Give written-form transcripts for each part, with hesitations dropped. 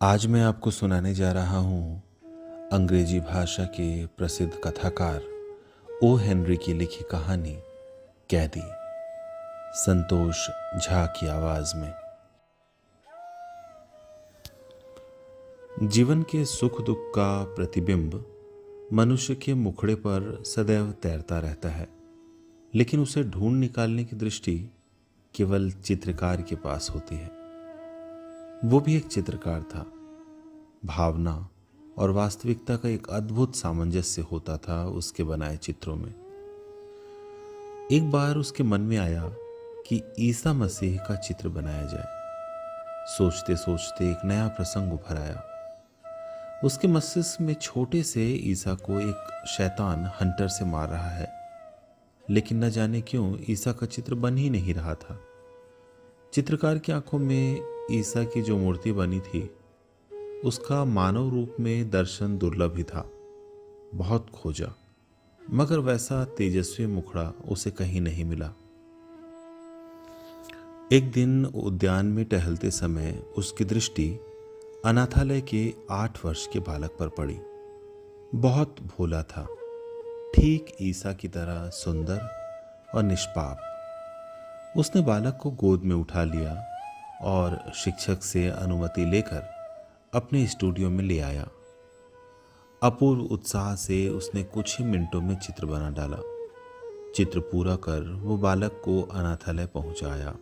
आज मैं आपको सुनाने जा रहा हूँ अंग्रेजी भाषा के प्रसिद्ध कथाकार ओ हेनरी की लिखी कहानी कैदी, संतोष झा की आवाज में। जीवन के सुख दुख का प्रतिबिंब मनुष्य के मुखड़े पर सदैव तैरता रहता है, लेकिन उसे ढूंढ निकालने की दृष्टि केवल चित्रकार के पास होती है। वो भी एक चित्रकार था। भावना और वास्तविकता का एक अद्भुत सामंजस्य होता था उसके बनाए चित्रों में। एक बार उसके मन में आया कि ईसा मसीह का चित्र बनाया जाए। सोचते सोचते एक नया प्रसंग उभर आया। उसके मस्तिष्क में छोटे से ईसा को एक शैतान हंटर से मार रहा है, लेकिन न जाने क्यों ईसा का चित्र बन ही नहीं रहा था। चित्रकार की आंखों में ईसा की जो मूर्ति बनी थी, उसका मानव रूप में दर्शन दुर्लभ ही था। बहुत खोजा, मगर वैसा तेजस्वी मुखड़ा उसे कहीं नहीं मिला। एक दिन उद्यान में टहलते समय उसकी दृष्टि अनाथालय के 8 वर्ष के बालक पर पड़ी। बहुत भोला था, ठीक ईसा की तरह सुंदर और निष्पाप। उसने बालक को गोद में उठा लिया और शिक्षक से अनुमति लेकर अपने स्टूडियो में ले आया। अपूर्व उत्साह से उसने कुछ ही मिनटों में चित्र बना डाला। चित्र पूरा कर वो बालक को अनाथालय पहुंचाया।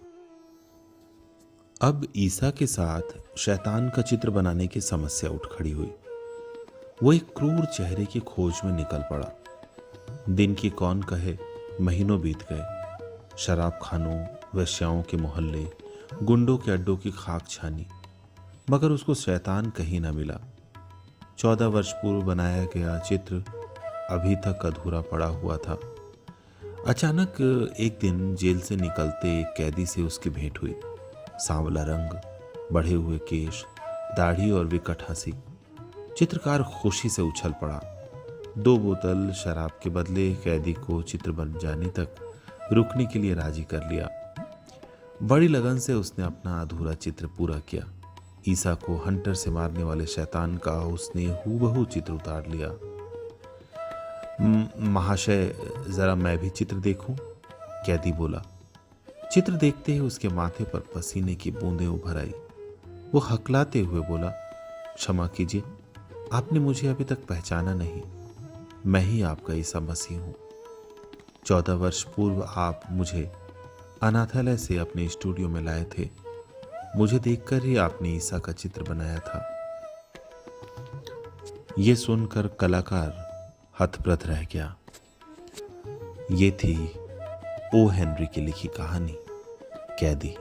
अब ईसा के साथ शैतान का चित्र बनाने की समस्या उठ खड़ी हुई। वो एक क्रूर चेहरे की खोज में निकल पड़ा। दिन की कौन कहे, महीनों बीत गए। शराब खानों, वेश्याओं के मोहल्ले, गुंडों के अड्डों की खाक छानी, मगर उसको शैतान कहीं ना मिला। 14 वर्ष पूर्व बनाया गया चित्र अभी तक अधूरा पड़ा हुआ था। अचानक एक दिन जेल से निकलते एक कैदी से उसकी भेंट हुई। सांवला रंग, बढ़े हुए केश, दाढ़ी और विकट हंसी। चित्रकार खुशी से उछल पड़ा। 2 बोतल शराब के बदले कैदी को चित्र बन जाने तक रुकने के लिए राजी कर लिया। बड़ी लगन से उसने अपना अधूरा चित्र पूरा किया। ईसा को हंटर से मारने वाले शैतान का उसने हूबहू चित्र उतार लिया। महाशय, जरा मैं भी चित्र देखूं? कैदी बोला। चित्र देखते ही उसके माथे पर पसीने की बूंदें उभर आई। वो हकलाते हुए बोला, क्षमा कीजिए, आपने मुझे अभी तक पहचाना नहीं। मैं ही आपका ईसा मसीह हूं। 14 वर्ष पूर्व आप मुझे अनाथालय से अपने स्टूडियो में लाए थे। मुझे देखकर ही आपने ईसा का चित्र बनाया था। ये सुनकर कलाकार हतप्रभ रह गया। ये थी ओ हेनरी की लिखी कहानी कैदी।